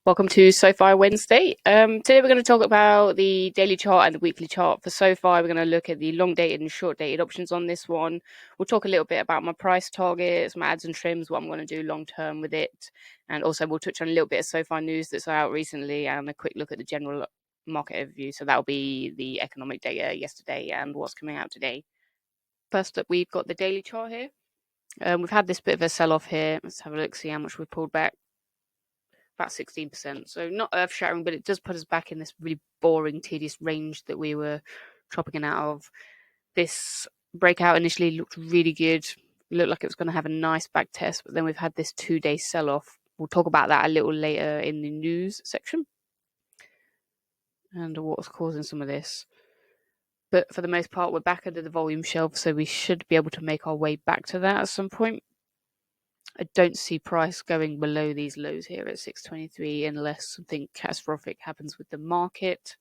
Welcome to SoFi Wednesday. Today we're going to talk about the daily chart and the weekly chart. For SoFi, we're going to look at the long dated and short dated options on this one. We'll talk a little bit about my price targets, my ads and trims, what I'm going to do long term with it. And also we'll touch on a little bit of SoFi news that's out recently and a quick look at the general market overview. So that'll be the economic data yesterday and what's coming out today. First up, we've got the daily chart here. We've had this bit of a sell off here. Let's have a look, see how much we've pulled back. About 16%. So not earth shattering, but it does put us back in this really boring, tedious range that we were chopping in out of. This breakout initially looked really good. Looked like it was going to have a nice back test, but then we've had this 2-day sell off. We'll talk about that a little later in the news section and what's causing some of this. But for the most part, we're back under the volume shelf, so we should be able to make our way back to that at some point. I don't see price going below these lows here at 623 unless something catastrophic happens with the market.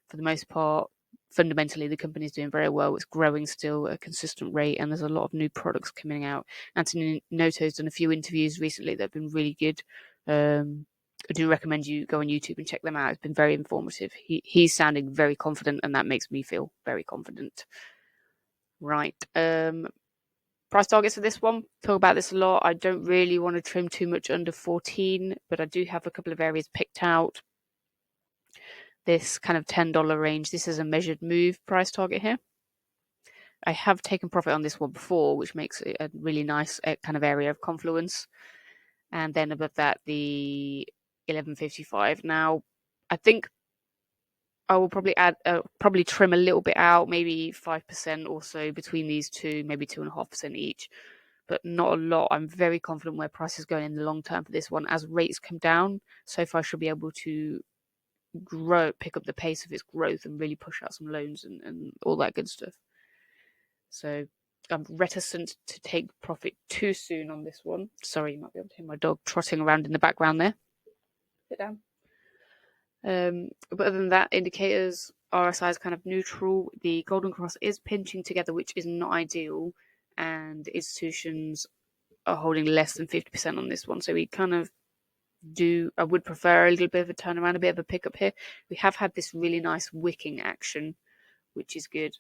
For the most part, fundamentally, the company is doing very well. It's growing still at a consistent rate, and there's a lot of new products coming out. Anthony Noto's done a few interviews recently that have been really good. I do recommend you go on YouTube and check them out. It's been very informative. He's sounding very confident, and that makes me feel very confident. Right. Price targets for this one, talk about this a lot. I don't really want to trim too much under 14, but I do have a couple of areas picked out. This kind of $10 range, this is a measured move price target here. I have taken profit on this one before, which makes it a really nice kind of area of confluence. And then above that, the 11.55. Now, I think I will probably trim a little bit out, maybe 5% or so between these two, maybe 2.5% each, but not a lot. I'm very confident where price is going in the long term for this one. As rates come down, SoFi should be able to pick up the pace of its growth and really push out some loans and all that good stuff. So I'm reticent to take profit too soon on this one. Sorry, you might be able to hear my dog trotting around in the background there. Sit down. But other than that, indicators, RSI is kind of neutral. The golden cross is pinching together, which is not ideal, and institutions are holding less than 50% on this one. So we kind of I would prefer a little bit of a turnaround, a bit of a pickup here. We have had this really nice wicking action, which is good.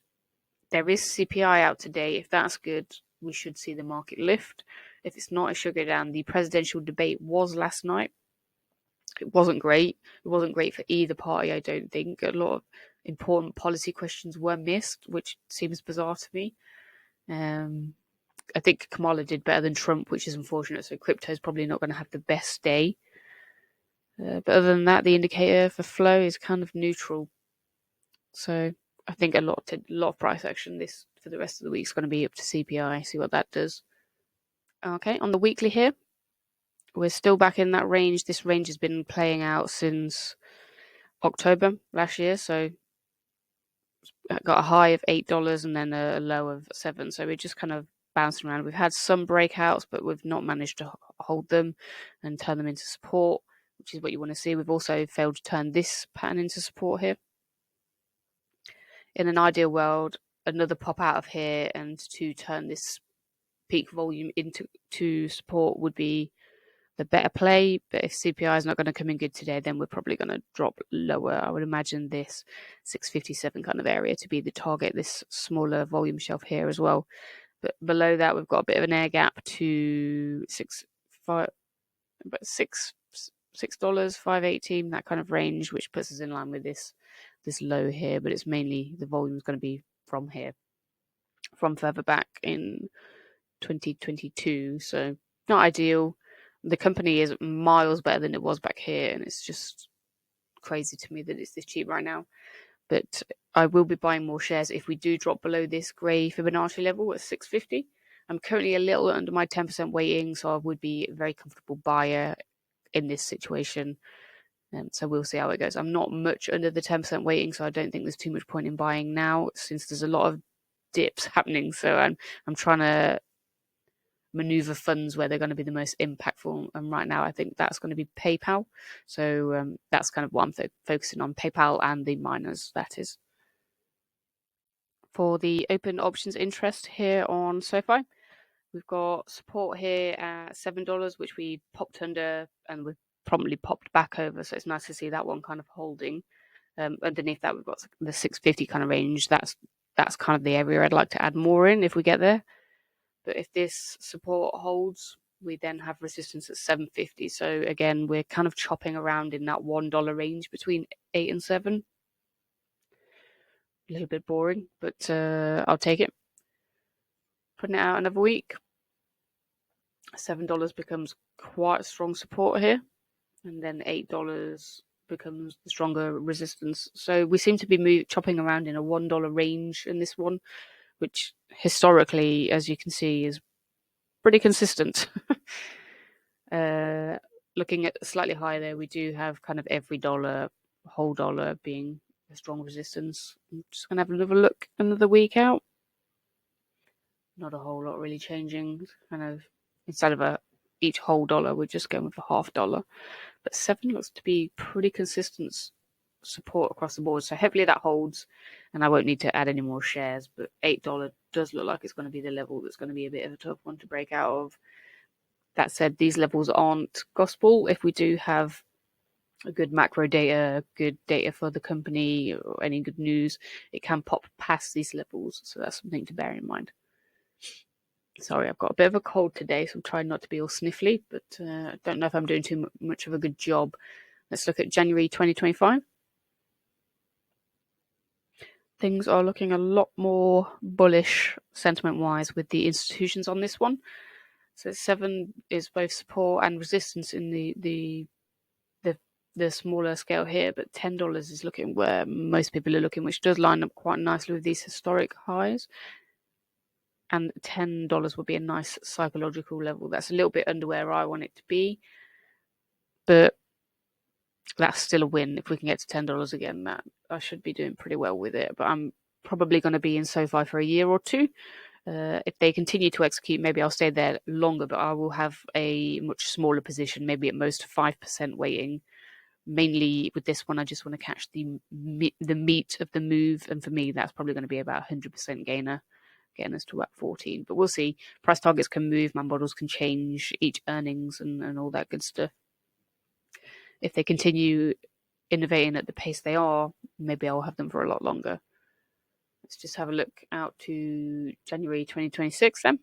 There is CPI out today. If that's good, we should see the market lift. If it's not, it should go down. The presidential debate was last night. It wasn't great. It wasn't great for either party, I don't think. A lot of important policy questions were missed, which seems bizarre to me. I think Kamala did better than Trump, which is unfortunate. So crypto is probably not going to have the best day. But other than that, the indicator for flow is kind of neutral. So I think a lot of price action this for the rest of the week is going to be up to CPI. See what that does. Okay, on the weekly here, we're still back in that range. This range has been playing out since October last year. So got a high of $8 and then a low of $7. So we're just kind of bouncing around. We've had some breakouts, but we've not managed to hold them and turn them into support, which is what you want to see. We've also failed to turn this pattern into support here. In an ideal world, another pop out of here and to turn this peak volume into support would be the better play. But if CPI is not going to come in good today, then we're probably going to drop lower. I would imagine this 657 kind of area to be the target, this smaller volume shelf here as well. But below that, we've got a bit of an air gap to $6, $5.18, that kind of range, which puts us in line with this low here. But it's mainly the volume is going to be from here, from further back in 2022. So not ideal. The company is miles better than it was back here, and it's just crazy to me that it's this cheap right now. But I will be buying more shares if we do drop below this grey Fibonacci level at 650. I'm currently a little under my 10% weighting, so I would be a very comfortable buyer in this situation. So we'll see how it goes. I'm not much under the 10% weighting, so I don't think there's too much point in buying now since there's a lot of dips happening. So I'm trying to maneuver funds where they're going to be the most impactful, and right now I think that's going to be PayPal. So that's kind of what I'm focusing on, PayPal and the miners, that is. For the open options interest here on SoFi, we've got support here at $7, which we popped under and we've promptly popped back over. So it's nice to see that one kind of holding. Underneath that, we've got the 650 kind of range. That's kind of the area I'd like to add more in if we get there. But if this support holds, we then have resistance at 750. So again, we're kind of chopping around in that $1 range between 8 and 7. A little bit boring, but I'll take it. Putting it out another week, $7 becomes quite a strong support here, and then $8 becomes the stronger resistance. So we seem to be chopping around in a $1 range in this one, which historically, as you can see, is pretty consistent. Looking at slightly higher there, we do have kind of every whole dollar being a strong resistance. I'm just going to have another look another week out. Not a whole lot really changing. Kind of instead of each whole dollar, we're just going with a half dollar. But 7 looks to be pretty consistent support across the board. So hopefully that holds, and I won't need to add any more shares. But $8 does look like it's going to be the level that's going to be a bit of a tough one to break out of. That said, these levels aren't gospel. If we do have a good macro data, good data for the company, or any good news, it can pop past these levels. So that's something to bear in mind. Sorry, I've got a bit of a cold today, so I'm trying not to be all sniffly, but I don't know if I'm doing too much of a good job. Let's look at January 2025. Things are looking a lot more bullish sentiment-wise with the institutions on this one. So 7 is both support and resistance in the smaller scale here, but $10 is looking where most people are looking, which does line up quite nicely with these historic highs. And $10 would be a nice psychological level. That's a little bit under where I want it to be, but that's still a win. If we can get to $10 again, that I should be doing pretty well with it. But I'm probably going to be in Sofi for a year or two. If they continue to execute, maybe I'll stay there longer, but I will have a much smaller position, maybe at most 5% weighting. Mainly with this one, I just want to catch the meat of the move, and for me, that's probably going to be about 100% gainer, getting us to about 14. But we'll see. Price targets can move, my models can change, each earnings and all that good stuff. If they continue innovating at the pace they are, maybe I'll have them for a lot longer. Let's just have a look out to January 2026 then.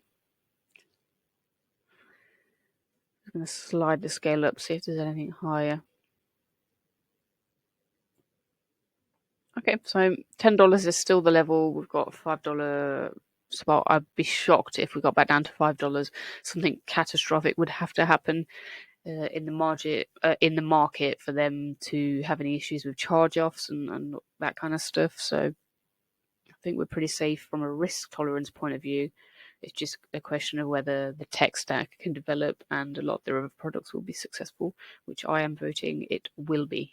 I'm going to slide the scale up, see if there's anything higher. Okay, so $10 is still the level. We've got a $5 spot. I'd be shocked if we got back down to $5. Something catastrophic would have to happen in the market for them to have any issues with charge-offs and that kind of stuff. So I think we're pretty safe from a risk tolerance point of view. It's just a question of whether the tech stack can develop and a lot of their other products will be successful, which I am voting it will be.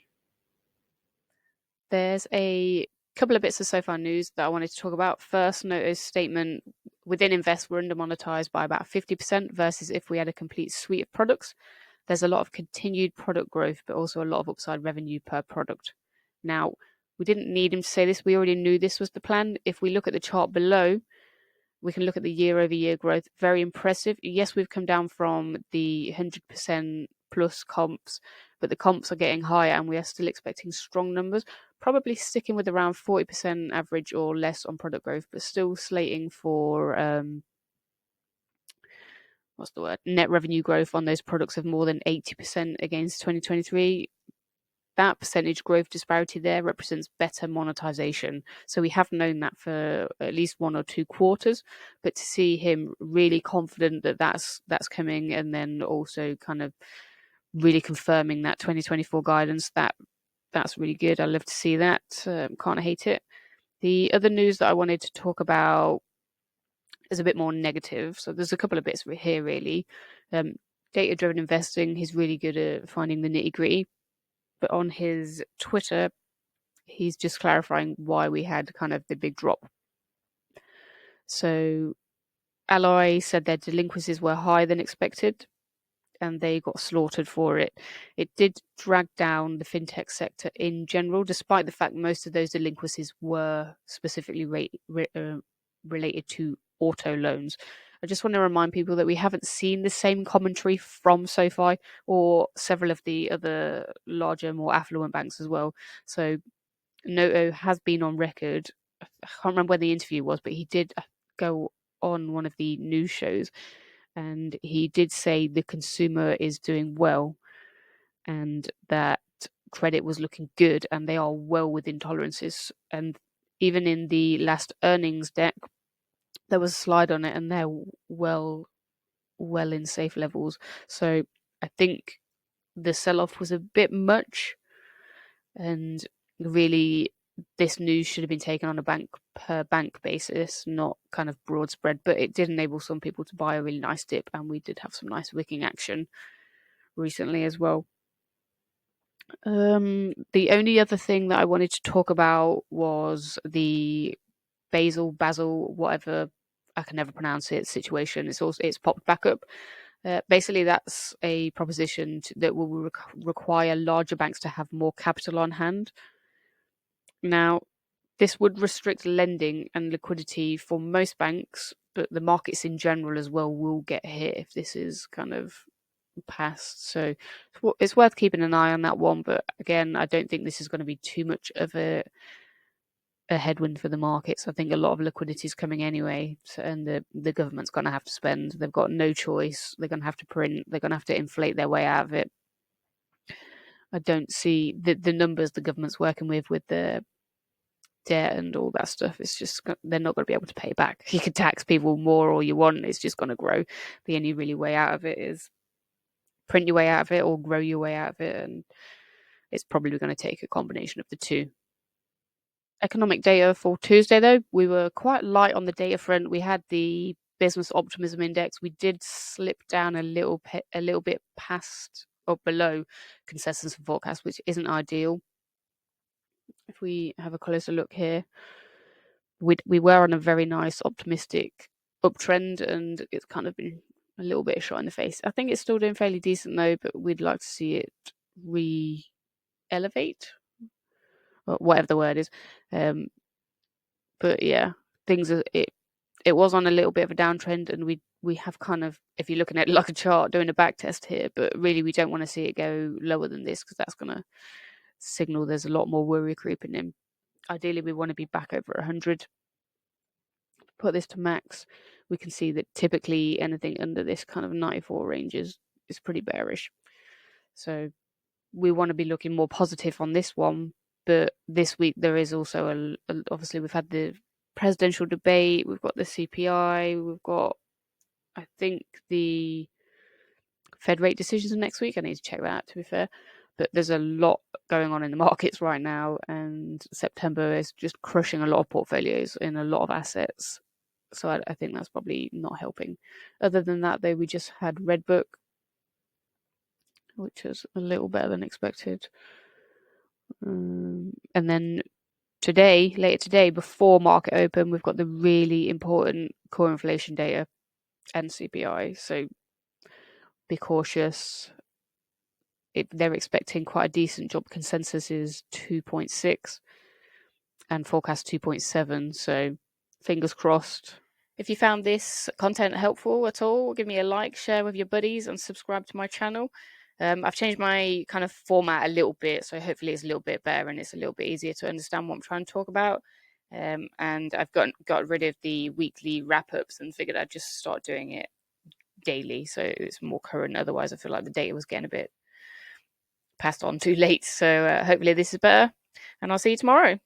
There's a couple of bits of so far news that I wanted to talk about. First, notice statement within Invest, we're under monetized by about 50% versus if we had a complete suite of products. There's a lot of continued product growth, but also a lot of upside revenue per product. Now, we didn't need him to say this. We already knew this was the plan. If we look at the chart below, we can look at the year-over-year growth. Very impressive. Yes, we've come down from the 100% plus comps, but the comps are getting higher and we are still expecting strong numbers. Probably sticking with around 40% average or less on product growth, but still slating for net revenue growth on those products of more than 80% against 2023. That percentage growth disparity there represents better monetization. So we have known that for at least 1 or 2 quarters, but to see him really confident that that's coming, and then also kind of really confirming that 2024 guidance, that's really good. I love to see that. Can't hate it. The other news that I wanted to talk about is a bit more negative. So there's a couple of bits here really. Data-driven investing, he's really good at finding the nitty-gritty. But on his Twitter, he's just clarifying why we had kind of the big drop. So Ally said their delinquencies were higher than expected and they got slaughtered for it. It did drag down the fintech sector in general, despite the fact most of those delinquencies were specifically related to auto loans. I just want to remind people that we haven't seen the same commentary from SoFi or several of the other larger, more affluent banks as well. So Noto has been on record. I can't remember where the interview was, but he did go on one of the news shows, and he did say the consumer is doing well and that credit was looking good and they are well within tolerances. And even in the last earnings deck, there was a slide on it and they're well in safe levels. So I think the sell-off was a bit much, and really this news should have been taken on a bank per bank basis, not kind of broad spread, but it did enable some people to buy a really nice dip, and we did have some nice wicking action recently as well. The only other thing that I wanted to talk about was the Basel, whatever, I can never pronounce it, situation. It's popped back up. Basically, that's a proposition that will require larger banks to have more capital on hand. Now, this would restrict lending and liquidity for most banks, but the markets in general as well will get hit if this is kind of passed. So it's worth keeping an eye on that one. But again, I don't think this is going to be too much of a headwind for the markets. I think a lot of liquidity is coming anyway, and the government's going to have to spend. They've got no choice. They're going to have to print. They're going to have to inflate their way out of it. I don't see the numbers the government's working with the debt and all that stuff. It's just they're not going to be able to pay back. You can tax people more all you want. It's just going to grow. The only really way out of it is print your way out of it or grow your way out of it, and it's probably going to take a combination of the two. Economic data for Tuesday, though, we were quite light on the data front. We had the business optimism index. We did slip down a little bit past or below consensus and forecast, which isn't ideal. If we have a closer look here, we were on a very nice optimistic uptrend, and it's kind of been a little bit shot in the face. I think it's still doing fairly decent though, but we'd like to see it re-elevate, or whatever the word is. But yeah, things are it was on a little bit of a downtrend, and we have kind of, if you're looking at like a chart, doing a back test here, but really we don't want to see it go lower than this because that's going to signal there's a lot more worry creeping in. Ideally, we want to be back over 100. Put this to max, we can see that typically anything under this kind of 94 range is pretty bearish. So we want to be looking more positive on this one. But this week there is also obviously we've had the presidential debate, we've got the CPI, we've got, I think, the Fed rate decisions next week. I need to check that out, to be fair. But there's a lot going on in the markets right now, and September is just crushing a lot of portfolios in a lot of assets. So I think that's probably not helping. Other than that, though, we just had Redbook, which was a little better than expected. And then later today, before market open, we've got the really important core inflation data and CPI. So be cautious. They're expecting quite a decent job. Consensus is 2.6 and forecast 2.7. So fingers crossed. If you found this content helpful at all, give me a like, share with your buddies, and subscribe to my channel. I've changed my kind of format a little bit, so hopefully it's a little bit better and it's a little bit easier to understand what I'm trying to talk about. And I've got rid of the weekly wrap-ups and figured I'd just start doing it daily, so it's more current. Otherwise, I feel like the data was getting a bit passed on too late. So hopefully this is better, and I'll see you tomorrow.